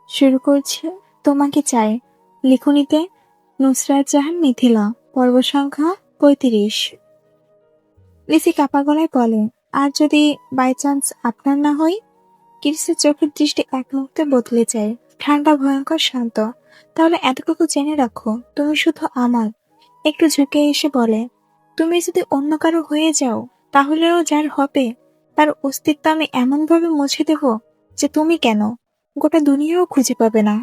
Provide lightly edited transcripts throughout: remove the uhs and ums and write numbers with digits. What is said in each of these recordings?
শুরু করছি তোমাকে চাই। লিখনিতে নুসরাত জাহান মিথিলা। পর্ব সংখ্যা ৩৫। লিসি কাপা গলায় বলে, আর যদি বাই চান্স আপনার না হই? কিরিসের চোখের দৃষ্টি এক মুহূর্তে বদলে যায়, ঠান্ডা ভয়ঙ্কর শান্ত। তাহলে এতটুকু জেনে রাখো, তুমি শুধু আমার। একটু ঝুঁকে এসে বলে, তুমি যদি অন্য কারো হয়ে যাও, তাহলেও যার হবে তার অস্তিত্ব আমি এমনভাবে মুছে দেব যে তুমি কেন, গোটা দুনিয়াও খুঁজে পাবে না।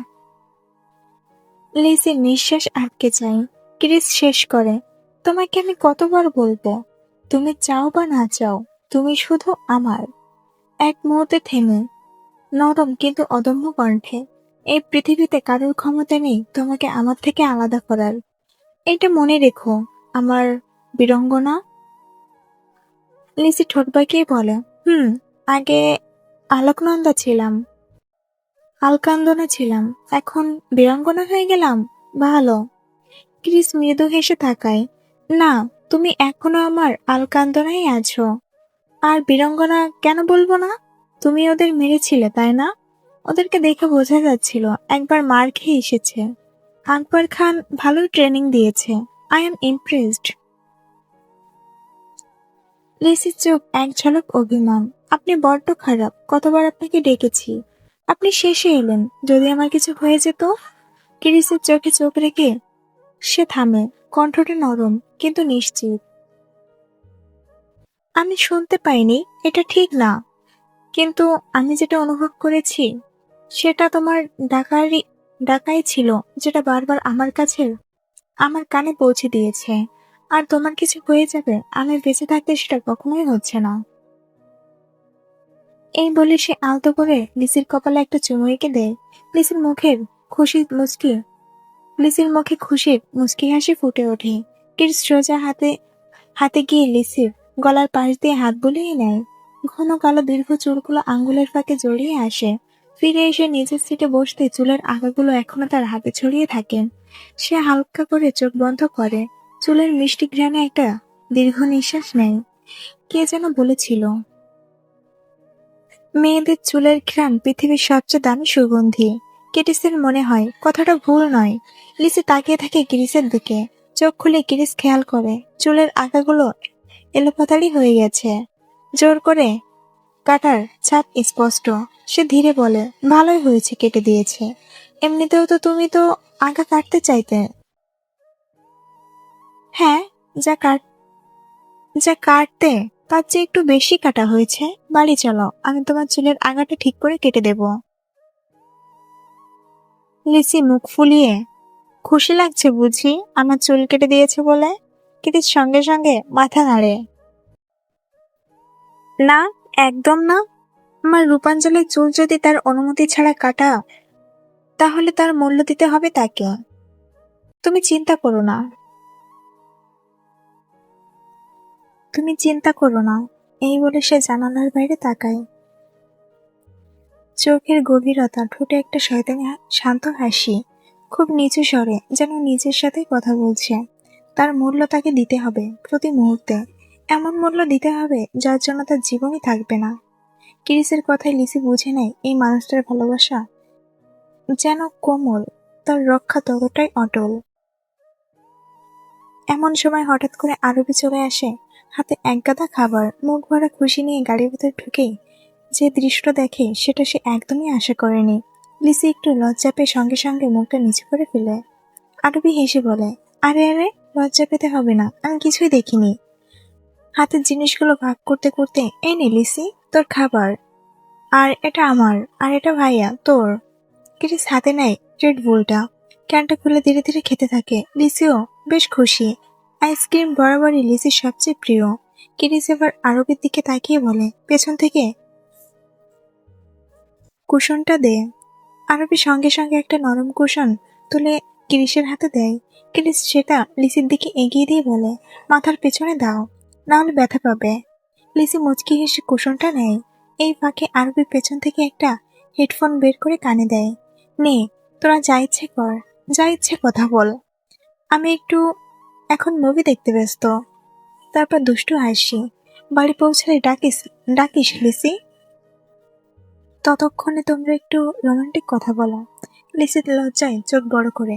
লিসির নিঃশ্বাস আটকে যায়। ক্রিস শেষ করে, তোমাকে আমি কতবার বলবো, তুমি চাও বা না চাও, তুমি শুধু আমার। এক মুহূর্তে থেমে, নরম কিন্তু অদম্য কণ্ঠে, এই পৃথিবীতে কারোর ক্ষমতা নেই তোমাকে আমার থেকে আলাদা করার। এটা মনে রেখো, আমার বীরঙ্গনা। লিসি ঠোঁট বাঁকিয়ে বলে, আগে আলোকনন্দা ছিলাম, আলকান্দনা ছিলাম, এখন বীরাঙ্গনা হয়ে গেলাম। ভালো। ক্রিস মৃদু হেসে তাকায়। না, তুমি এখনো আমার আলকান্দনাই আছো। আর বীরাঙ্গনা কেন বলবো না? তুমি ওদের মেরেছিলে, তাই না? ওদেরকে দেখে বোঝা যাচ্ছিল একবার মার খেয়ে এসেছে। আকবর খান ভালোই ট্রেনিং দিয়েছে। I am impressed. লিসির চোখ এক ঝলক অভিমান। আপনি বড্ড খারাপ, কতবার আপনাকে ডেকেছি, আপনি শেষে এলেন। যদি আমার কিছু হয়ে যেত। ক্রিসের চোখে চোখ রেখে সে থামে, কণ্ঠটা নরম কিন্তু নিশ্চিত। আমি শুনতে পাইনি, এটা ঠিক না, কিন্তু আমি যেটা অনুভব করেছি সেটা তোমার ডাকাই ছিল, যেটা বারবার আমার কাছে, আমার কানে পৌঁছে দিয়েছে। আর তোমার কিছু হয়ে যাবে, আমি বেঁচে থাকতে সেটা কখনোই হচ্ছে না। এই বলে সে আলতো করে লিসির কপালে একটা চুমু এঁকে দেয়। লিসির মুখের খুশি মুচকি লিসির মুখে খুশির মুচকি হাসি ফুটে ওঠে। কির সোজা হাতে হাতে গিয়ে লিসির গলার পাশ দিয়ে হাত বুলিয়ে নেয়। ঘন কালো দীর্ঘ চুলগুলো আঙ্গুলের ফাঁকে জড়িয়ে আসে। ফিরে এসে নিজের সিটে বসতে চুলের আগাগুলো এখনো তার হাতে ছড়িয়ে থাকে। সে হালকা করে চোখ বন্ধ করে, চুলের মিষ্টি ঘ্রাণে একটা দীর্ঘ নিঃশ্বাস নেয়। কে যেন বলেছিল, মেয়েদের চুলের ঘ্রাণ পৃথিবীর সবচেয়ে দামি সুগন্ধি। কিরিসের মনে হয় কথাটা ভুল নয়। লিসি তাকিয়ে থাকে কিরিসের দিকে। চোখ খুলে কিরিস খেয়াল করে চুলের আগাগুলো এলোপাতাড়ি হয়ে গেছে। জোর করে কাটার ছাপ স্পষ্ট। সে ধীরে বলে, ভালোই হয়েছে কেটে দিয়েছে। এমনিতেও তো তুমি তো আগা কাটতে চাইতে। হ্যাঁ, যা কাট যা কাটতে তার চেয়ে একটু বেশি কাটা হয়েছে। বাড়ি চলো, আমি তোমার চুলের আগাটা ঠিক করে কেটে দেব। লিসি মুখ ফুলিয়ে, খুশি লাগছে বুঝি আমার চুল কেটে দিয়েছে বলে? কিরিস সঙ্গে সঙ্গে মাথা নাড়ে। না, একদম না। আমার রূপাঞ্জলের চুল যদি তার অনুমতি ছাড়া কাটা, তাহলে তার মূল্য দিতে হবে তাকে। তুমি চিন্তা করো না, তুমি চিন্তা করো না। এই বলে সে জানালার বাইরে তাকায়। চোখের গভীরতা, ঠোঁটে একটা শয়তানি শান্ত হাসি, খুব নিচু স্বরে, যেন নিজের সাথে কথা বলছে। তার মূল্য তাকে দিতে হবে প্রতি মুহূর্তে, এমন মূল্য দিতে হবে যার জন্য তার জীবনই থাকবে না। কিরিসের কথায় লিসি বুঝে নেয় এই মানুষটার ভালোবাসা যেন কোমল, তার রক্ষা ততটাই অটল। এমন সময় হঠাৎ করে আরবি চলে আসে, হাতে একগাদা খাবার, মুখ ভরা খুশি নিয়ে গাড়ির ভিতর ঢুকেই যে দৃশ্যটা দেখে সেটা সে একদমই আশা করেনি। লিসি একটু লজ্জা পেয়ে সঙ্গে সঙ্গে মুখটা নিচু করে ফেলে। আরবি হেসে বলে, আরে আরে, লজ্জা পেতে হবে না, আমি কিছুই দেখিনি। হাতের জিনিসগুলো ভাগ করতে করতে, এই নে লিসি, তোর খাবার। আর এটা আমার, আর এটা ভাইয়া তোর। ক্রিস হাতে নেয় রেড বুলটা, ক্যানটা খুলে ধীরে ধীরে খেতে থাকে। লিসিও বেশ খুশি। আইসক্রিম বরাবরই লিসির সবচেয়ে প্রিয়। ক্রিস এবার আরবের দিকে তাকিয়ে বলে, পেছন থেকে কুশনটা দে। আরবি সঙ্গে সঙ্গে একটা নরম কুশন তুলে ক্রিসের হাতে দেয়। ক্রিস সেটা লিসির দিকে এগিয়ে দিয়ে বলে, মাথার পেছনে দাও, না হলে ব্যথা পাবে। লিসি মুচকি হেসে কুশনটা নেয়। এই ফাঁকে আরবি পেছন থেকে একটা হেডফোন বের করে কানে দেয়। নে, তোরা যা ইচ্ছে কর, যা ইচ্ছে কথা বল, আমি একটু এখন মুভি দেখতে ব্যস্ত। তারপর দুষ্টু হাসি। বাড়ি পৌঁছালে ডাকিস ডাকিস লিসি। ততক্ষণে তোমরা একটু রোমান্টিক কথা বলো। লিসি লজ্জায় চোখ বড় করে,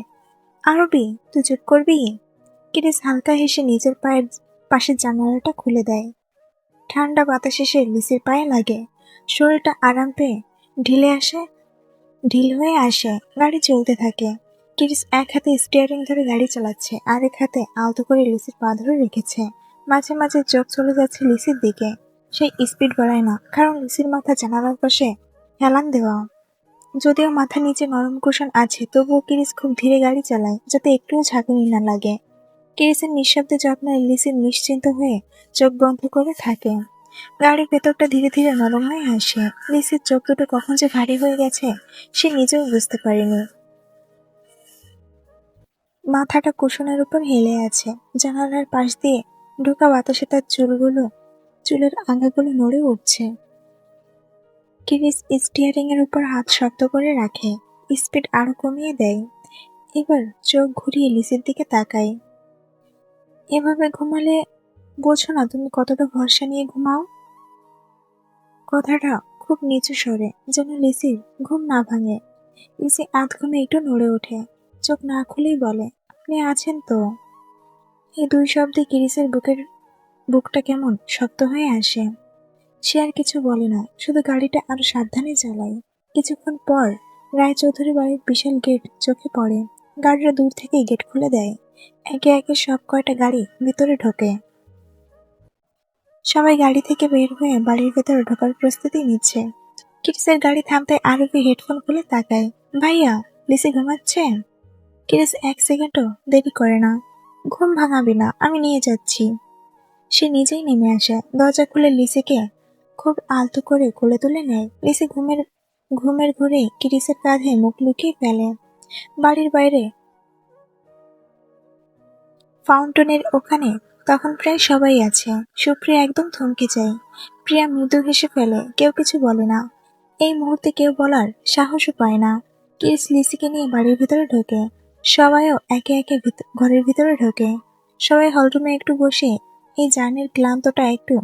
আরবি তুই চুপ করবি? কিরিস হালকা হেসে নিজের পায়ের পাশের জানালাটা খুলে দেয়। ঠান্ডা বাতাস এসে লিসির পায়ে লাগে, শরীরটা আরাম পেয়ে ঢিল হয়ে আসে। গাড়ি চলতে থাকে। কিরিস এক হাতে স্টিয়ারিং ধরে গাড়ি চালাচ্ছে, আরেক হাতে আলতো করে লিসির পা ধরে রেখেছে। মাঝে মাঝে চোখ চলে যাচ্ছে লিসির দিকে। সেই স্পিড বাড়ায় না, কারণ লিসির মাথা জানালার পাশে হেলান দেওয়া। যদিও মাথা নিচে নরম কুশন আছে, তবুও কিরিস খুব ধীরে গাড়ি চালায়, যাতে একটুও ঝাঁকুনি না লাগে। কিরিসের নিঃশব্দে যত্নে লিসি নিশ্চিন্ত হয়ে চোখ বন্ধ করে থাকে। গাড়ির ভেতরটা ধীরে ধীরে নরম হয়ে আসে। লিসির চোখ দুটো কখন যে ভারী হয়ে গেছে সে নিজেও বুঝতে পারেনি। মাথাটা কুশনের উপর হেলে আছে। জানালার পাশ দিয়ে ঢোকা বাতাসে তার চুলের আগাগুলো নড়ে উঠছে। কিরিস স্টিয়ারিং এর উপর হাত শক্ত করে রাখে, স্পিড আরো কমিয়ে দেয়। এবার চোখ ঘুরিয়ে লিসির দিকে তাকায়। এভাবে ঘুমালে বোঝো না তুমি কতটা ভরসা নিয়ে ঘুমাও? কথাটা খুব নিচু স্বরে, যেন লিসির ঘুম না ভাঙে। লিসি আধ ঘুমে একটু নড়ে ওঠে, চোখ না খুলেই বলে, আপনি আছেন তো? এই দুই শব্দে কিরিসের বুকটা কেমন শক্ত হয়ে আসে। সে আর কিছু বলে না, শুধু গাড়িটা আরো সাবধানে চালায়। কিছুক্ষণ পর রায়চৌধুরী বাড়ির বিশাল গেট চোখে পড়ে। গাড়িটা দূর থেকেই গেট খুলে দেয়। একে একে সব কয়টা গাড়ি ভিতরে ঢোকে। সবাই গাড়ি থেকে বের হয়ে বাড়ির ভেতরে ঢোকার প্রস্তুতি নিচ্ছে। কিরিসের গাড়ি থামতে আরবি হেডফোন খুলে তাকায়। ভাইয়া, লিসি ঘুমাচ্ছে? কিরিস এক সেকেন্ডও দেরি করে না। ঘুম ভাঙাবি না, আমি নিয়ে যাচ্ছি। সে নিজেই নেমে আসে, দরজা খুলে লিসিকে খুব আলতো করে কোলে তুলে নেয়। লিসি ঘুমের ঘোরে কিরিসের কাঁধে মুখ লুকিয়ে ফেলে। বাড়ির বাইরে ফাউন্টেনের ওখানে তখন প্রায় সবাই আছে। সুপ্রিয়া একদম থমকে যায়। প্রিয়া মৃদু হেসে ফেলে, কেউ কিছু বলে না। এই মুহূর্তে কেউ বলার সাহসও পায় না। কিরিস লিসিকে নিয়ে বাড়ির ভিতরে ঢোকে। সবাইও একে একে ঘরের ভিতরে ঢোকে। সবাই হলরুমে একটু বসে এই জার্নির ক্লান্তটা একটু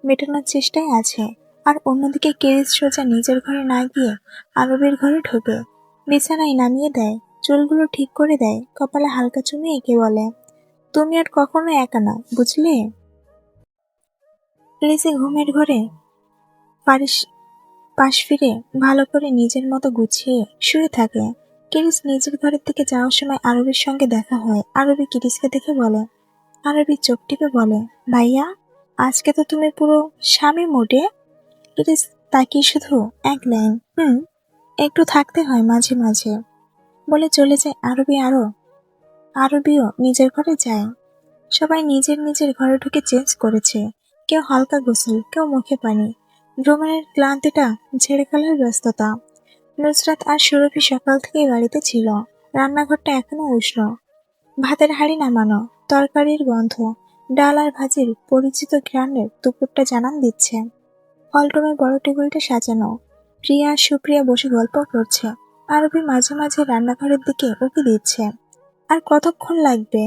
মেটানোর চেষ্টায় আছে। আর অন্যদিকে কিরিস সোজা নিজের ঘরে না গিয়ে আরবের ঘরে ঢোকে। বিছানায় নামিয়ে দেয়, চুলগুলো ঠিক করে দেয়, কপালে হালকা চুমে এঁকে বলে, তুমি আর কখনো একা না, বুঝলে? লিসি ঘুমের ঘরে পাশ ফিরে ভালো করে নিজের মতো গুছিয়ে শুয়ে থাকে। কিরিস নিজের ঘরের দিকে যাওয়ার সময় আরবির সঙ্গে দেখা হয়। আরবি কিরিসকে দেখে বলে, আরবি চোখ টিপে বলে, ভাইয়া, আজকে তো তুমি পুরো স্বামী মোডে। কিরিস তাকিয়ে শুধু এক লাইন, একটু থাকতে হয় মাঝে মাঝে, বলে চলে যায়। আরবিও নিজের ঘরে যায়। সবাই নিজের নিজের ঘরে ঢুকে চেঞ্জ করেছে। কেউ হালকা গোসল, কেউ মুখে পানি। ভ্রমণের ক্লান্তিটা ঝেড়ে ফেলার ব্যস্ততা। নুসরাত আর সুরভি সকাল থেকেই বাড়িতে ছিল। রান্নাঘরটা এখনো উষ্ণ। ভাতের হাঁড়ি নামানো, তরকারির গন্ধ, ডাল আর ভাজির পরিচিত ঘ্রাণের দুপুরটা জানান দিচ্ছে। হলরুমে বড় টেবিলটা সাজানো। প্রিয়া আর সুপ্রিয়া বসে গল্প করছে। আরবি মাঝে মাঝে রান্নাঘরের দিকে উঁকি দিচ্ছে। আর কতক্ষণ লাগবে?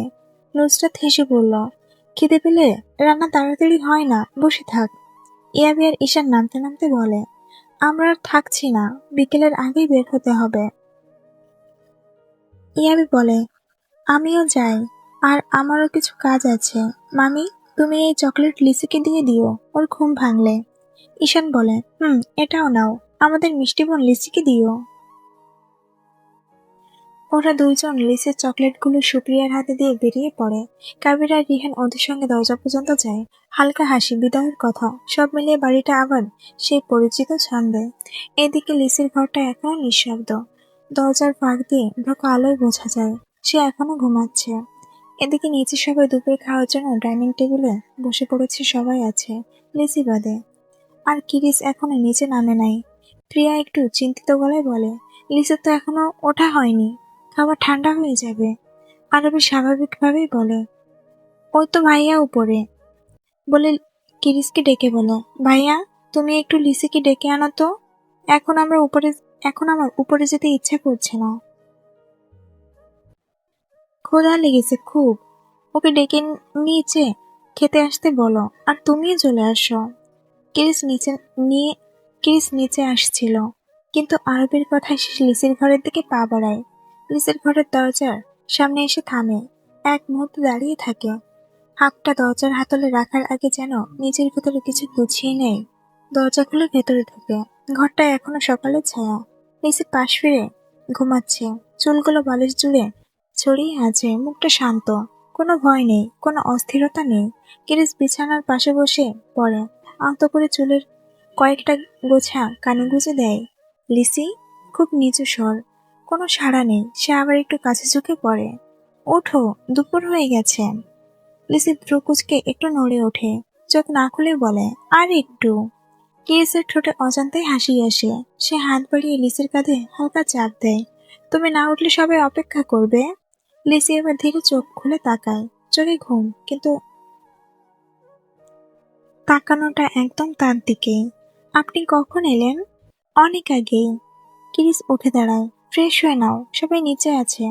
নুসরাত হেসে বলল, খিদে পেলে রান্না তাড়াতাড়ি হয় না, বসে থাক। ইয়াবি আর ঈশান নামতে নামতে বলে, আমরা আর থাকছি না, বিকেলের আগেই বের হতে হবে। ইয়াবি বলে, আমিও যাই, আর আমারও কিছু কাজ আছে। মামি, তুমি এই চকলেট লিসিকে দিয়ে দিও, ওর ঘুম ভাঙলে। ঈশান বলে, এটাও নাও, আমাদের মিষ্টি বোন লিসিকে দিও। ওরা দুইজন লিসের চকলেটগুলো সুপ্রিয়ার হাতে দিয়ে বেরিয়ে পড়ে। কাবির আর রিহান ওদের সঙ্গে দরজা পর্যন্ত যায়। হালকা হাসি, বিদায়ের কথা, সব মিলিয়ে বাড়িটা আবার সেই পরিচিত ছন্দে। এদিকে লিসির ঘরটা এখনো নিঃশব্দ। দরজার ফাঁক দিয়ে ঢোকা আলোয় বোঝা যায় সে এখনো ঘুমাচ্ছে। এদিকে নিচে সবাই দুপুরে খাওয়ার জন্য ডাইনিং টেবিলে বসে পড়েছে। সবাই আছে, লিসি বাদে। আর কিরিস এখনো নিচে নামে নাই। প্রিয়া একটু চিন্তিত গলায় বলে, লিসের তো এখনো ওঠা হয়নি, খাবার ঠান্ডা হয়ে যাবে। আরবি স্বাভাবিকভাবেই বলে, ওই তো ভাইয়া উপরে, বলে কিরিসকে ডেকে বলে, ভাইয়া, তুমি একটু লিসিকে ডেকে আনো তো, এখন আমার উপরে যেতে ইচ্ছা করছে না, ক্ষুধা লেগেছে খুব। ওকে ডেকে নিচে খেতে আসতে বলো, আর তুমিও চলে আসো। কিরিস নিচে আসছিল। কিন্তু আরবের কথায় সে লিসির ঘরের দিকে পা বাড়ায়। লিসির ঘরের দরজার সামনে এসে থামে, এক মুহূর্ত দাঁড়িয়ে থাকে। হাতটা দরজার হাতলে রাখার আগে যেন নিজের ভেতরে কিছু গুছিয়ে নেয়। দরজা খুলে ভেতরে ঢুকে। ঘরটা এখনো সকালের ছায়া। লিসি পাশ ফিরে ঘুমাচ্ছে, চুলগুলো বালিশ জুড়ে ছড়িয়ে আছে, মুখটা শান্ত, কোনো ভয় নেই, কোনো অস্থিরতা নেই। কিরিস বিছানার পাশে বসে পড়ে, আলতো করে চুলের কয়েকটা গোছা কানে গুঁজে দেয়। লিসি, খুব নিচু স্বর। কোনো সাড়া নেই। সে আবার একটু কাছে ঝুঁকে পড়ে। ওঠো, দুপুর হয়ে গেছে। লিসি ভ্রু কুঁচকে একটু নড়ে ওঠে, চোখ না খুলে বলে, আর একটু। কিরিসের ঠোঁটে অজান্তেই হাসি আসে। সে হাত বাড়িয়ে লিসির কাঁধে হালকা চাপ দেয়। তুমি না উঠলে সবাই অপেক্ষা করবে। লিসি এবার ধীরে চোখ খুলে তাকায়। চোখে ঘুম, কিন্তু তাকানোটা একদম তার দিকে। আপনি কখন এলেন? অনেক আগেই। কিরিস উঠে দাঁড়ায়। ফ্রেশ হয়ে নাও, সবাই নিচে আছে।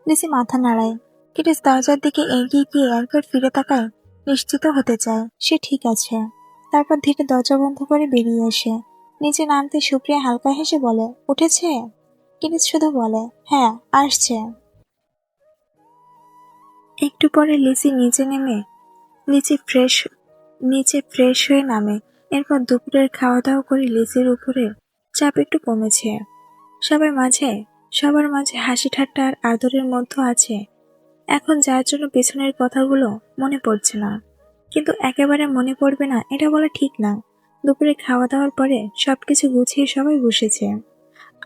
লিসি মাথা নাড়ায়। কিরিস দরজার দিকে এগিয়ে গিয়ে একবার ফিরে তাকায়, নিশ্চিত হতে চায় সে ঠিক আছে। তারপর ধীরে দরজা বন্ধ করে বেরিয়ে আসে। নিচে নামতে সুপ্রিয়া হালকা হেসে বলে, উঠেছে? কিরিস শুধু বলে, হ্যাঁ, আসছে। একটু পরে লিসি নিচে ফ্রেশ হয়ে নামে। এরপর দুপুরের খাওয়া দাওয়া করে লিসির উপরে চাপ একটু কমেছে। সবার মাঝে সবার মাঝে হাসি ঠাট্টা আর আদরের মধ্যে আছে এখন, যার জন্য পেছনের কথাগুলো মনে পড়ছে না। কিন্তু একেবারে মনে পড়বে না এটা বলা ঠিক না। দুপুরে খাওয়া দাওয়ার পরে সবকিছু গুছিয়ে সবাই বসেছে।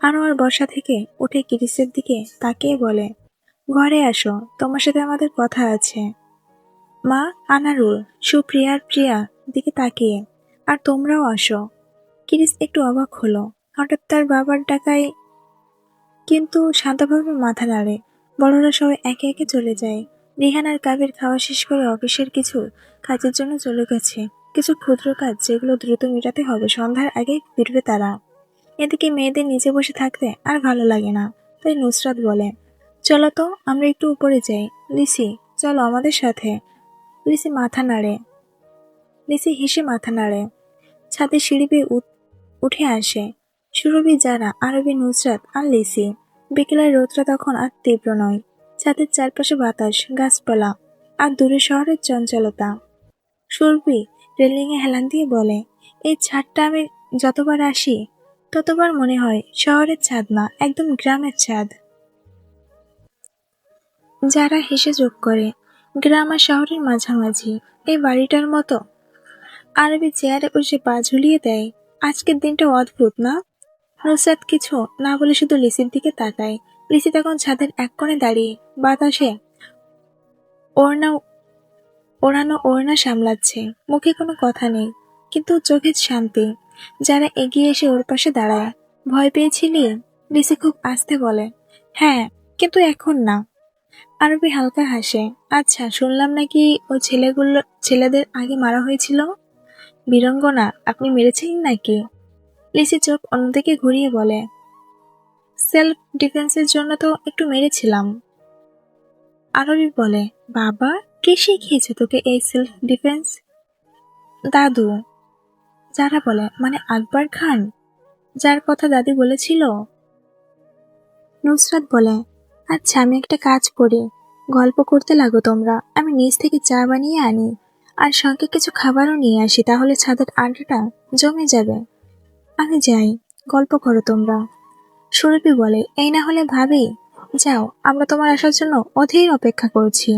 আনোয়ার বসা থেকে উঠে কিরিসের দিকে তাকিয়ে বলে, ঘরে আসো, তোমার সাথে আমাদের কথা আছে। মা, আনারুল, সুপ্রিয়া আর প্রিয়া দিকে তাকিয়ে, আর তোমরাও আসো। কিরিস একটু অবাক হলো হঠাৎ তার বাবার ডাকায়, কিন্তু শান্তভাবে মাথা নাড়ে। বড়রা সবাই একে একে চলে যায়। রিহান আর কাবির খাওয়া শেষ করে অফিসের কিছু কাজের জন্য চলে গেছে। কিছু ক্ষুদ্র কাজ যেগুলো দ্রুত মেটাতে হবে, সন্ধ্যার আগে ফিরবে তারা। এদিকে মেয়েদের নিচে বসে থাকতে আর ভালো লাগে না, তাই নুসরাত বলে, চলো তো আমরা একটু উপরে যাই। লিসি, চলো আমাদের সাথে। লিসি মাথা নাড়ে লিসি হেসে মাথা নাড়ে। ছাদে সিঁড়ি বেয়ে উঠে আসে সুরভি, যারা, আরবি, নুসরাত আর লিসি। বিকেলের রোদটা তখন আর তীব্র নয়। ছাদের চারপাশে বাতাস, গাছপালা আর দূরে শহরের চঞ্চলতা। সুরভি রেলিংয়ে হেলান দিয়ে বলে, এই ছাদটা আমি যতবার আসি ততবার মনে হয় শহরের ছাদ না, একদম গ্রামের ছাদ। যারা হেসে যোগ করে, গ্রাম আর শহরের মাঝামাঝি এই বাড়িটার মতো। আরবি চেয়ারে বসে পা ঝুলিয়ে দেয়। আজকের দিনটা অদ্ভুত না? নুসরাত কিছু না বলে শুধু লিসির দিকে তাকায়। লিসি তখন ছাদের এক কোণে দাঁড়িয়ে বাতাসে ওড়না ওড়না সামলাচ্ছে। মুখে কোনো কথা নেই, কিন্তু চোখে শান্তি। যারা এগিয়ে এসে ওর পাশে দাঁড়ায়। ভয় পেয়েছিলি? লিসি খুব আস্তে বলে, হ্যাঁ, কিন্তু এখন না। আরবি হালকা হাসে, আচ্ছা, শুনলাম নাকি ওই ছেলেদের আগে মারা হয়েছিল। বীরাঙ্গনা, আপনি মেরেছিলেন নাকি? লিসি চোখ অন্যদিকে ঘুরিয়ে বলে, সেলফ ডিফেন্সের জন্য তো একটু মেরেছিলাম। আরবি বলে, বাবা, কে শিখিয়েছে তোকে এই সেলফ ডিফেন্স? দাদু। যারা বলে, মানে আকবর খান, যার কথা দাদি বলেছিল? নুসরাত বলে, আচ্ছা, আমি একটা কাজ করি, গল্প করতে লাগো তোমরা, আমি নিচ থেকে চা বানিয়ে আনি আর সঙ্গে কিছু খাবারও নিয়ে আসি, তাহলে ছাদের আড্ডাটা জমে যাবে। আমি যাই, গল্প করো তোমরা। সুরভি বলে, এই না হলে ভাবি, যাও, আমরা তোমার আসার জন্য অধীর অপেক্ষা করছি।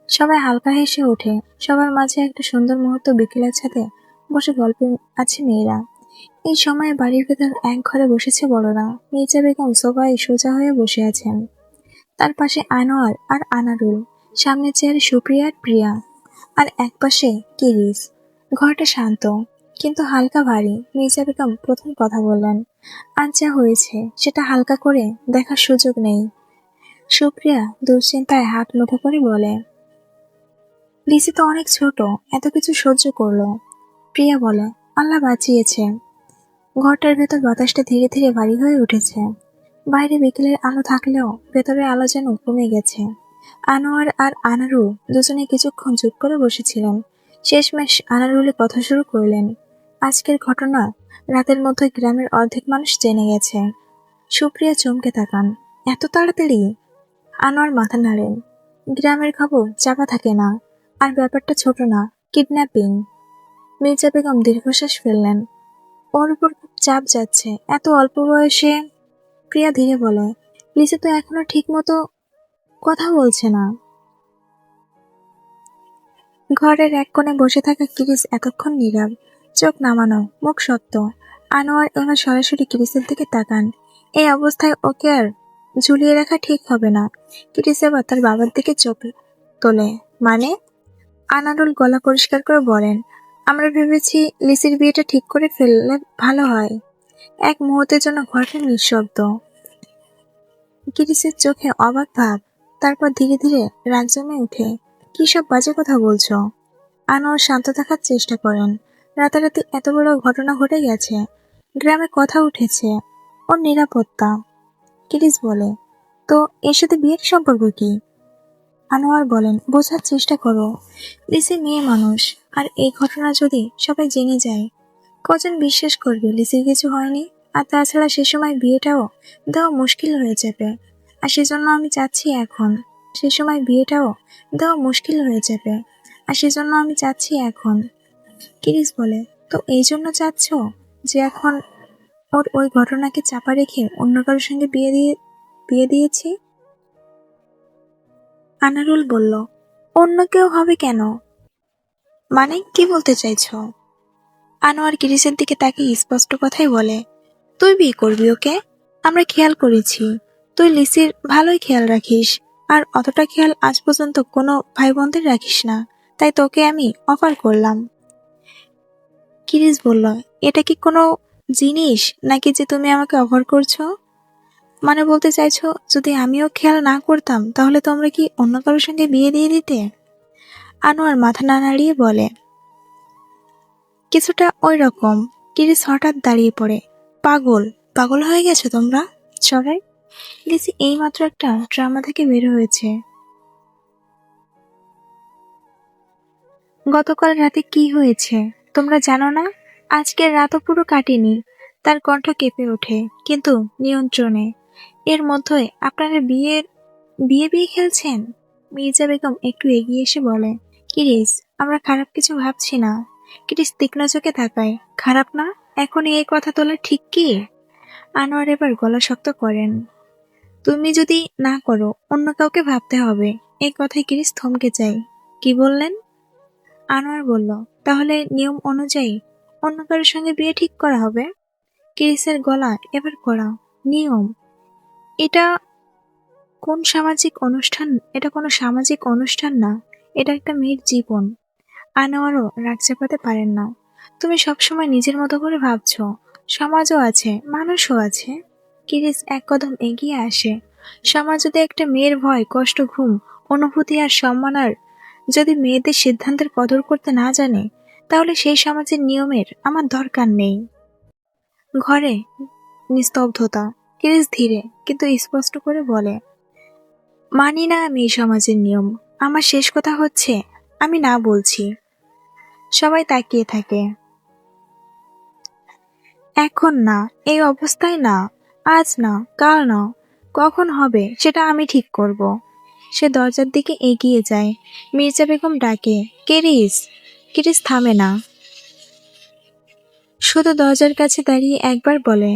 সবাই হালকা হেসে ওঠে। সবার মাঝে একটা সুন্দর মুহূর্ত। বিকেলের ছাদে বসে গল্প আছে মেয়েরা। এই সময়ে বাড়ির ভেতর এক ঘরে বসেছে বড়রা। মির্জা বেগম সোফায় সোজা হয়ে বসে আছেন, তার পাশে আনোয়ার আর আনারুল, সামনে চেয়ারে সুপ্রিয়া আর প্রিয়া, আর এক পাশে কিরিস। ঘরটা শান্ত, কিন্তু হালকা ভারী। মির্জা বেগম প্রথম কথা বললেন, আজ যা হয়েছে সেটা হালকা করে দেখার সুযোগ নেই। সুপ্রিয়া দুশ্চিন্তায় হাত মুঠো করে বলে, লিসি তো অনেক ছোট, এত কিছু সহ্য করলো। প্রিয়া বলে, আল্লাহ বাঁচিয়েছে। ঘরটার ভেতর বাতাসটা ধীরে ধীরে ভারী হয়ে উঠেছে। বাইরে বিকেলের আলো থাকলেও ভেতরের আলো যেন কমে গেছে। আনোয়ার আর আনারু দুজনে কিছুক্ষণ চুপ করে বসেছিলেন। শেষমেশ আনারুলে কথা শুরু করলেন, আজকের ঘটনা রাতের মধ্যে গ্রামের অর্ধেক মানুষ জেনে গেছে। সুপ্রিয়া চমকে তাকান। এত তাড়াতাড়ি? আনোয়ার মাথা নাড়েন। গ্রামের খবর চাপা থাকে না। আর ব্যাপারটা ছোট না, কিডন্যাপিং। মির্জা বেগম দীর্ঘশ্বাস ফেললেন। ওর উপর খুব চাপ যাচ্ছে, এত অল্প বয়সে। প্রিয়া ধীরে বলে, লিসা তো এখনো ঠিক মতো কথা বলছে না। ঘরের এক কোণে বসে থাকা কিরিস এতক্ষণ নীরব, চোখ নামানো, মুখ শক্ত। আনোয়ার এবার সরাসরি কিরিসের দিকে তাকান। এই অবস্থায় ওকে আর ঝুলিয়ে রাখা ঠিক হবে না। কিরিস এবার তার বাবার দিকে চোখ তোলে। মানে? আনারুল গলা পরিষ্কার করে বলেন, আমরা ভেবেছি লিসির বিয়েটা ঠিক করে ফেললে ভালো হয়। এক মুহূর্তের জন্য ঘরটা নিঃশব্দ। কিরিসের চোখে অবাক ভাব, তারপর ধীরে ধীরে রাগ জমে উঠে। কি সব বাজে কথা বলছো? আনোয়ার শান্ত থাকার চেষ্টা করেন। রাতারাতি এত বড় ঘটনা ঘটে গেছে, গ্রামে কথা উঠেছে, ওর নিরাপত্তা। কিরিস বলে, তো এর সাথে বিয়ের সম্পর্ক কি? আনোয়ার বলেন, বোঝার চেষ্টা করো। লিসি মেয়ে মানুষ, আর এই ঘটনা যদি সবাই জেনে যায়, কজন বিশ্বাস করবে লিসির কিছু হয়নি? আর তাছাড়া সে সময় বিয়েটাও দেওয়া মুশকিল হয়ে যাবে। আর সেজন্য আমি চাচ্ছি এখন সে সময় বিয়েটাও দেওয়া মুশকিল হয়ে যাবে। আর সেজন্য আমি চাচ্ছি এখন। কিরিস বলে, তো এই জন্য চাচ্ছ যে এখন ওর ওই ঘটনাকে চাপা রেখে অন্য কারোর সঙ্গে বিয়ে দিয়েছি? আনারুল বলল, অন্য কেউ হবে কেন? মানে কি বলতে চাইছো? আনোয়ার কিরিসের দিকে তাকিয়ে স্পষ্ট কথাই বলে, তুই বিয়ে করবি ওকে। আমরা খেয়াল করেছি তুই লিসির ভালোই খেয়াল রাখিস, আর অতটা খেয়াল আজ পর্যন্ত কোনো ভাই বোনদের রাখিস না। তাই তোকে আমি অফার করলাম। কিরিস বলল, এটা কি কোনো জিনিস নাকি যে তুমি আমাকে অফার করছো? মানে বলতে চাইছো যদি আমিও খেয়াল না করতাম তাহলে তোমরা কি অন্য কারোর সঙ্গে বিয়ে দিয়ে দিতে? আনোয়ার মাথা না নাড়িয়ে বলে, কিছুটা ওই রকম। কিরিস হঠাৎ দাঁড়িয়ে পড়ে। পাগল পাগল হয়ে গেছো তোমরা সবাই? লিসি এইমাত্র একটা ড্রামা থেকে বের হয়েছে। গতকাল রাতে কি হয়েছে তোমরা জানো না? আজকের রাতও পুরো কাটেনি। তার কণ্ঠ কেঁপে ওঠে, কিন্তু নিয়ন্ত্রণে। এর মধ্যে আপনারা বিয়ে বিয়ে খেলছেন? মির্জা বেগম একটু এগিয়ে এসে বলে, কিরিস, আমরা খারাপ কিছু ভাবছি না। কিরিস তীক্ষ্ণ চোখে তাকায়। খারাপ না? এখন এই কথা তোলা ঠিক কি? আনোয়ার এবার গলা শক্ত করেন। তুমি যদি না করো অন্য কাউকে ভাবতে হবে। এই কথায় কিরিস থমকে যায়। কি বললেন? আনোয়ার বলল, তাহলে নিয়ম অনুযায়ী অন্য কারোর সঙ্গে বিয়ে ঠিক করা হবে। কিরিসের গলা এবার কড়া। নিয়ম? এটা এটা কোনো সামাজিক অনুষ্ঠান না। এটা একটা মেয়ের জীবন। আনোয়ারও রাগ চাপাতে পারেন না। তুমি সবসময় নিজের মতো করে ভাবছো। সমাজও আছে, মানুষও আছে। কিরিস এক কদম এগিয়ে আসে। সমাজ যদি একটা মেয়ের ভয়, কষ্ট, ঘুম, অনুভূতি আর সম্মান আর যদি মেয়েদের সিদ্ধান্তের কদর করতে না জানে, তাহলে সেই সমাজের নিয়মের আমার দরকার নেই। ঘরে নিস্তব্ধতা। কিরিস ধীরে কিন্তু স্পষ্ট করে বলে, মানি না আমি এই সমাজের নিয়ম। আমার শেষ কথা হচ্ছে, আমি না বলছি। সবাই তাকিয়ে থাকে। এখন না, এই অবস্থায় না, আজ না, কাল না, কখন হবে সেটা আমি ঠিক করব। সে দরজার দিকে এগিয়ে যায়। মির্জা বেগম ডাকে, কিরিস। কিরিস থামে না, শুধু দরজার কাছে দাঁড়িয়ে একবার বলে,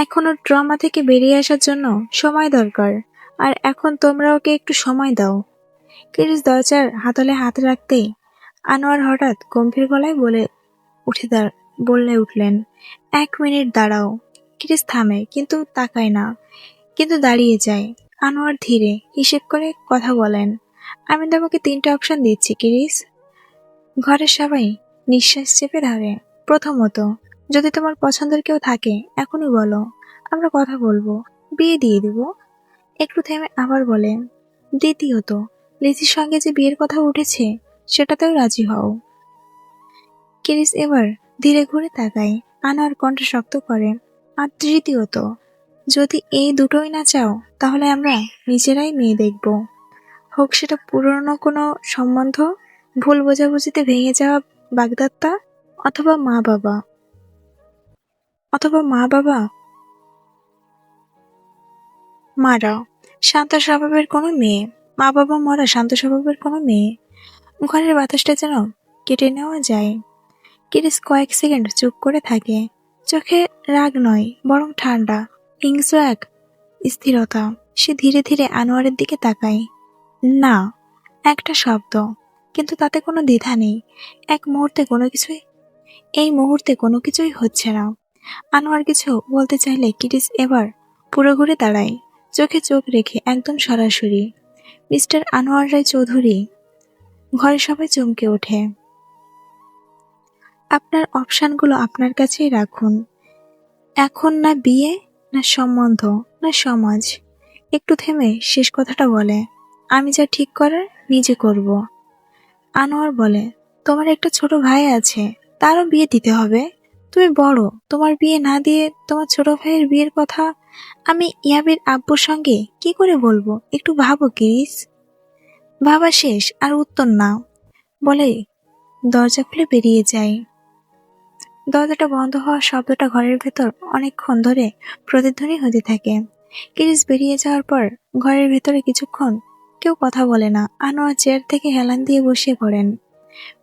এখনো ড্রামা থেকে বেরিয়ে আসার জন্য সময় দরকার। আর এখন তোমরা ওকে একটু সময় দাও। কিরিস দরজার হাতলে হাত রাখতেই আনোয়ার হঠাৎ গম্ভীর গলায় বলে উঠলেন, 1 মিনিট দাঁড়াও। কিরিস থামে, কিন্তু তাকায় না, কিন্তু দাঁড়িয়ে যায়। আনোয়ার ধীরে হিসেব করে কথা বলেন, আমি তোমাকে 3টে অপশন দিচ্ছি কিরিস। ঘরের সবাই নিঃশ্বাস চেপে ধরে। প্রথমত, যদি তোমার পছন্দের কেউ থাকে এখনই বলো, আমরা কথা বলবো, বিয়ে দিয়ে দিব। একটু থেমে আবার বলে, দ্বিতীয়ত, লিজির সঙ্গে যে বিয়ের কথা উঠেছে সেটাতেও রাজি হও। কিরিস এবার ধীরে ঘুরে তাকায়। আনোয়ার কণ্ঠ শক্ত করে, আর তৃতীয়ত, যদি এই দুটোই না চাও তাহলে আমরা নিজেরাই মেয়ে দেখব। হোক সেটা পুরনো কোনো সম্বন্ধ, ভুল বোঝাবুঝিতে ভেঙে যাওয়া বাগদত্তা, অথবা মা বাবা। অথবা মা বাবা মারা শান্ত স্বভাবের কোনো মেয়ে, মা বাবা মরা শান্ত স্বভাবের কোনো মেয়ে। ঘরের বাতাসটা যেন কেটে নেওয়া যায়। কিরিস কয়েক সেকেন্ড চুপ করে থাকে। চোখে রাগ নয়, বরং ঠান্ডা, হিংস্র এক স্থিরতা। সে ধীরে ধীরে আনোয়ারের দিকে তাকায়। না, একটা শব্দ, কিন্তু তাতে কোনো দ্বিধা নেই। এই মুহূর্তে কোনো কিছুই হচ্ছে না। আনোয়ার কিছু বলতে চাইলে কিরিস এবার পুরো ঘুরে দাঁড়ায়, চোখে চোখ রেখে একদম সরাসরি। মিস্টার আনোয়ার রায় চৌধুরী। ঘরে সবাই চমকে ওঠে। আপনার অপশানগুলো আপনার কাছেই রাখুন। এখন না বিয়ে, না সম্বন্ধ, না সমাজ। একটু থেমে শেষ কথাটা বলে, আমি যা ঠিক করার নিজে করব। আনোয়ার বলে, তোমার একটা ছোট ভাই আছে, তারও বিয়ে দিতে হবে। তুমি বড়, তোমার বিয়ে না দিয়ে তোমার ছোট ভাইয়ের বিয়ের কথা আমি ইয়াবের আব্বুর সঙ্গে কি করে বলবো? একটু ভাবো কিরিস। ভাবা শেষ আর উত্তর না বলে দরজা খুলে বেরিয়ে যায়। দরজাটা বন্ধ হওয়ার শব্দটা ঘরের ভেতর অনেকক্ষণ ধরে প্রতিধ্বনি হতে থাকে। কিরিস বেরিয়ে যাওয়ার পর ঘরের ভেতরে কিছুক্ষণ কেউ কথা বলে না। আনোয়ার চেয়ার থেকে হেলান দিয়ে বসে পড়েন।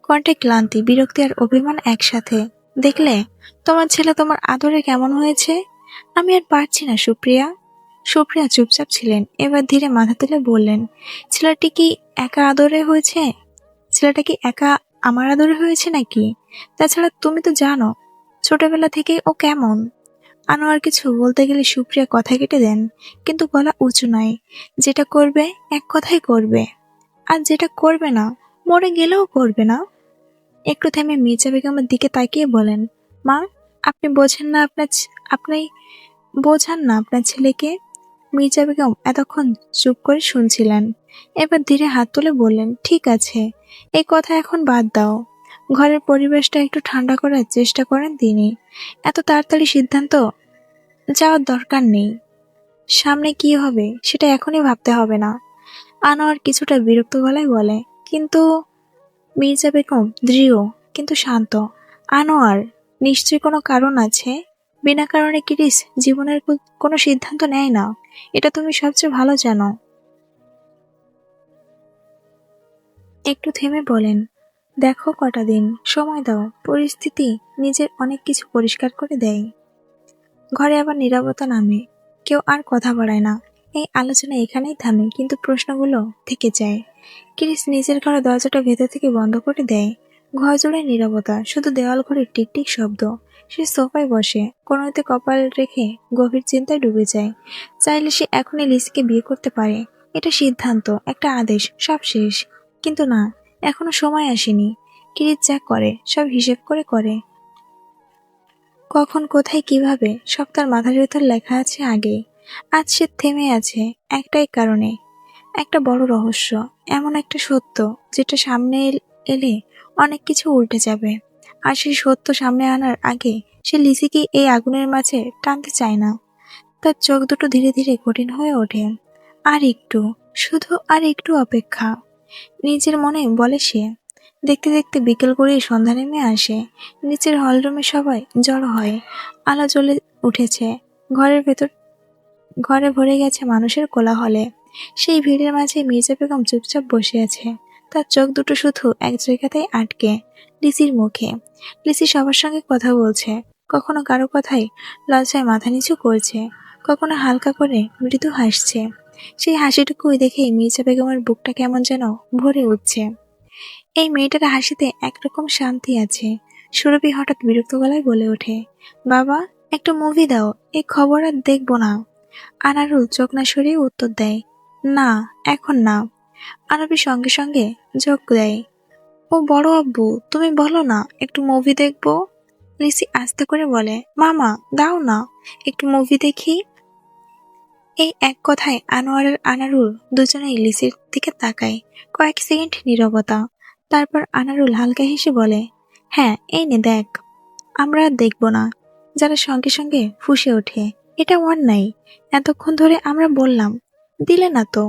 কণ্ঠে ক্লান্তি, বিরক্তি আর অভিমান একসাথে। দেখলে তোমার ছেলে তোমার আদরে কেমন হয়েছে? আমি আর পারছি না সুপ্রিয়া। সুপ্রিয়া চুপচাপ ছিলেন, এবার ধীরে মাথা তুলে বললেন, ছেলেটি কি একা আদরে হয়েছে? ছেলেটা কি একা আমার আদরে হয়েছে নাকি? তাছাড়া তুমি তো জানো ছোটবেলা থেকে ও কেমন। আনোয়ার কিছু বলতে গেলে সুপ্রিয়া কথা কেটে দেন, কিন্তু গলা উঁচু নয়। যেটা করবে এক কথাই করবে, আর যেটা করবে না মরে গেলেও করবে না। একটু থেমে মির্জা বেগমের দিকে তাকিয়ে বলেন, মা, আপনি বোঝেন না আপনি বোঝান না আপনার ছেলেকে। মির্জা বেগম এতক্ষণ চুপ করে শুনছিলেন, এবার ধীরে হাত তুলে বললেন, ঠিক আছে, এই কথা এখন বাদ দাও। ঘরের পরিবেশটা একটু ঠান্ডা করার চেষ্টা করেন তিনি। এত তাড়াতাড়ি সিদ্ধান্ত যাওয়ার দরকার নেই। সামনে কি হবে সেটা এখনই ভাবতে হবে না। আনোয়ার কিছুটা বিরক্ত গলায় বলে, কিন্তু মির্জা বেগম দৃঢ় কিন্তু শান্ত। আনোয়ার, নিশ্চয়ই কোনো কারণ আছে। বিনা কারণে কিরিস জীবনের কোনো সিদ্ধান্ত নেয় না, এটা তুমি সবচেয়ে ভালো জানো। একটু থেমে বলেন, দেখো কটা দিন সময় দাও, পরিস্থিতি নিজের অনেক কিছু পরিষ্কার করে দেয়। ঘরে আবার নীরবতা নামে, কেউ আর কথা বাড়ায় না। এই আলোচনা এখানেই থামে, কিন্তু প্রশ্নগুলো থেকে যায়। কিরিস নিজের ঘরে দরজাটা ভেতর থেকে বন্ধ করে দেয়। ঘর জুড়ে নীরবতা, শুধু দেওয়াল ঘড়ির টিকটিক শব্দ। সে সোফায় বসে কোনোতে কপাল রেখে গভীর চিন্তায় ডুবে যায়। চাইলে সে এখনই লিসিকে বিয়ে করতে পারে। এটা সিদ্ধান্ত, একটা আদেশ, সব শেষ। কিন্তু না, এখনো সময় আসেনি। কিরিস যা করে সব হিসেব করে করে। কখন, কোথায়, কিভাবে, সব তার মাথার ভেতর লেখা আছে আগে। আজ সে থেমে আছে একটাই কারণে, একটা বড় রহস্য, এমন একটা সত্য যেটা সামনে এলে অনেক কিছু উল্টে যাবে। আর সেই সত্য সামনে আনার আগে সে লিসিকে এই আগুনের মাঝে টানতে চায় না। তার চোখ দুটো ধীরে ধীরে কঠিন হয়ে ওঠে। আর একটু, শুধু আর একটু অপেক্ষা, নিজের মনে বলে সে। দেখতে দেখতে বিকেল গড়িয়ে সন্ধ্যা নেমে আসে। নিচের হলরুমে সবাই জড়ো হয়। আলো জ্বলে উঠেছে। ঘরের ভেতর ঘরে ভরে গেছে মানুষের কোলাহলে। সেই ভিড়ের মাঝে মির্জা বেগম চুপচাপ বসে আছে। তার চোখ দুটো শুধু এক জায়গাতেই আটকে, লিসির মুখে। লিসি সবার সঙ্গে কথা বলছে, কখনো কারো কথায় লজ্জায় মাথা নিচু করছে, কখনো হালকা করে মৃদু হাসছে। সেই হাসিটুকুই দেখেই মির্জা বেগমের বুকটা কেমন যেন ভরে উঠছে। এই মেয়েটার হাসিতে একরকম শান্তি আছে। সুরভি হঠাৎ বিরক্ত গলায় বলে ওঠে, বাবা, একটা মুভি দাও, এই খবর আর দেখবো না। আনারুল চোখ না সরিয়ে উত্তর দেয়, না, এখন না। আরবি সঙ্গে সঙ্গে যোগ দেয়, ও বড় আব্বু, তুমি বলো না একটু মুভি দেখবো। লিসি আস্তে করে বলে, মামা দাও না, একটু মুভি দেখি। এই এক কথায় আনোয়ার আর আনারুল দুজনেই লিসির দিকে তাকায়। কয়েক সেকেন্ড নীরবতা। তারপর আনারুল হালকা হেসে বলে, হ্যাঁ, এই নে দেখ। আমরা আর দেখবো না। যারা সঙ্গে সঙ্গে ফুঁসে ওঠে, এটা অন্যায়, এতক্ষণ ধরে আমরা বললাম, দিলে না তো।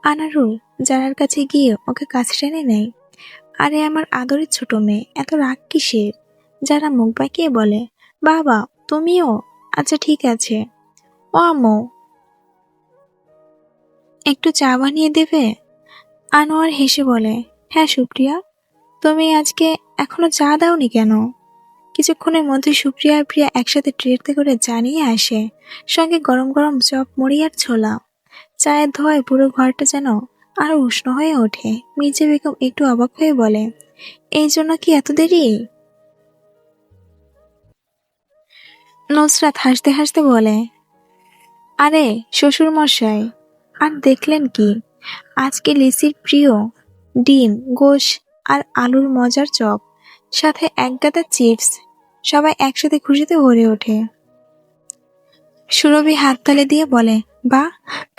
আনারুল যারার কাছে গিয়ে ওকে কাছে টেনে নেয়, আরে আমার আদরের ছোট মেয়ে, এত রাগ কিসের? যারা মুখ বাঁকিয়ে বলে, বাবা তুমিও? আচ্ছা ঠিক আছে। ও আম্মু, একটু চা বানিয়ে দেবে? আনোয়ার হেসে বলে, হ্যাঁ সুপ্রিয়া। তুমি আজকে এখনো চা দাওনি কেন? কিছুক্ষণের মধ্যে সুপ্রিয়া আর প্রিয়া একসাথে ট্রেতে করে চা নিয়ে আসে, সঙ্গে গরম গরম চপ, মুড়ি আর ছোলা। চায়ের ধোঁয়ায় পুরো ঘরটা যেন আরো উষ্ণ হয়ে ওঠে। মির্জা বেগম একটু অবাক হয়ে বলে, এই জন্য কি এত দেরি? নুসরাত হাসতে হাসতে বলে, আরে শ্বশুর মশাই, আর দেখলেন কি, আজকে লিসির প্রিয় ডিম, গোশ আর আলুর মজার চপ, সাথে এক গাদা চিপস। সবাই একসাথে খুশিতে ভরে ওঠে। সুরভি হাততালি দিয়ে বলে, বাহ,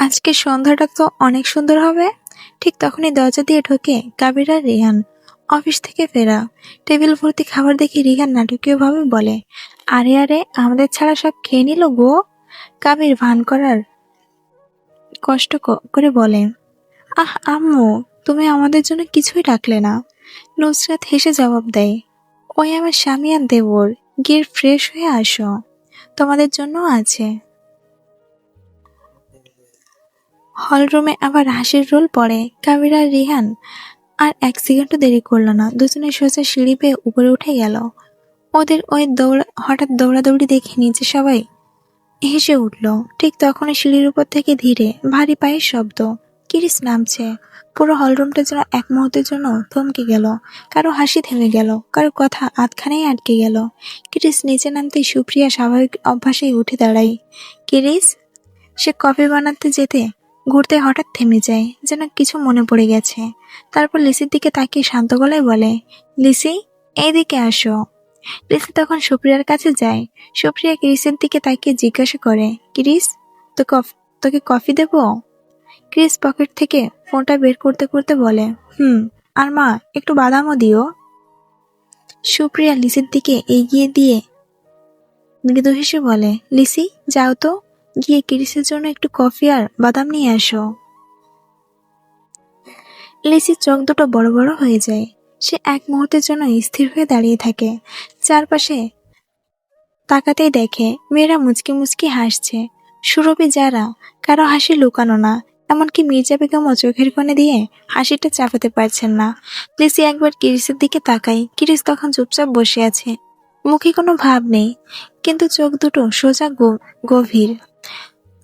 আজকে সন্ধ্যাটা তো অনেক সুন্দর হবে। ঠিক তখনই দরজা দিয়ে ঢোকে কাবির আর রিহান, অফিস থেকে ফেরা। টেবিল ভর্তি খাবার দেখে রিহান নাটকীয়ভাবে বলে, আরে আরে, আমাদের ছাড়া সব খেয়ে নিল গো। কাবির ভান করার কষ্ট করে বলে, আহ আম্মু, তুমি আমাদের জন্য কিছুই রাখলে না। নুসরাত হেসে জবাব দেয়, ওই আমার স্বামী আর দেবর, গিয়ে ফ্রেশ হয়ে আসো, তোমাদের জন্য আছে। হলরুমে আবার হাসির রোল পড়ে। কাবির আর রিহান আর এক সেকেন্ডও দেরি করলো না, দুজনে সোজা সিঁড়ি বেয়ে উপরে উঠে গেল। ওদের ওই হঠাৎ দৌড়াদৌড়ি দেখে নিচে সবাই হেসে উঠল। ঠিক তখনই সিঁড়ির উপর থেকে ধীরে ভারী পায়ের শব্দ। কিরিস নামছে। পুরো হলরুমটা যেন এক মুহূর্তের জন্য থমকে গেল। কারো হাসি থেমে গেল, কারো কথা আধখানেই আটকে গেল। কিরিস নিচে নামতেই সুপ্রিয়া স্বাভাবিক অভ্যাসেই উঠে দাঁড়ায়। কিরিস, সে কফি বানাতে যেতে ঘুরতে হঠাৎ থেমে যায়, যেন কিছু মনে পড়ে গেছে। তারপর লিসির দিকে তাকিয়ে শান্ত গলায় বলে, লিসি, এইদিকে আসো। লিসি তখন সুপ্রিয়ার কাছে যায়। সুপ্রিয়া ক্রিসের দিকে তাকিয়ে জিজ্ঞাসা করে, ক্রিস, তোকে কফি দেবো? ক্রিস পকেট থেকে ফোনটা বের করতে করতে বলে, আর মা, একটু বাদামও দিও। সুপ্রিয়া লিসির দিকে এগিয়ে দিয়ে মৃদু হেসে বলে, লিসি, যাও তো, গিয়ে ক্রিসের জন্য একটু কফি আর বাদাম নিয়ে আসো। লিসির চোখ দুটো বড় বড় হয়ে যায়। সে এক মুহূর্তের জন্য স্থির হয়ে দাঁড়িয়ে থাকে। চারপাশে তাকাতেই দেখে মেয়েরা মুচকি মুচকি হাসছে। সুরভি যারা, কারো হাসি লুকানো না। এমনকি মির্জা বেগমও চোখের কোণে দিয়ে হাসিটা চাপাতে পারছেন না। লিসি একবার কিরিসের দিকে তাকায়। কিরিস তখন চুপচাপ বসে আছে, মুখে কোনো ভাব নেই, কিন্তু চোখ দুটো সোজা গভীর,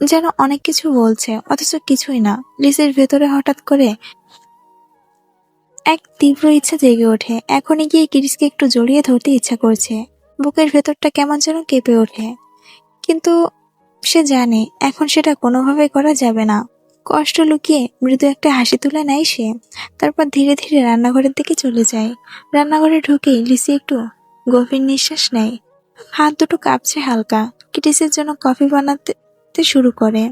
যেন অনেক কিছু বলছে অথচ কিছুই না। লিসির ভেতরে হঠাৎ করে এক তীব্র ইচ্ছা জেগে ওঠে। এখনই গিয়ে কিরিসকে একটু জড়িয়ে ধরতে ইচ্ছা করছে। বুকের ভেতরটা কেমন যেন কেঁপে ওঠে, কিন্তু সে জানে এখন সেটা কোনোভাবে করা যাবে না। কষ্ট লুকিয়ে মৃদু একটা হাসি তুলে নেয় সে। তারপর ধীরে ধীরে রান্নাঘরের দিকে চলে যায়। রান্নাঘরে ঢুকেই লিসি একটু গভীর নিঃশ্বাস নেয়। হাত দুটো কাঁপছে হালকা। কিরিসের জন্য কফি বানাতে শুরু করে।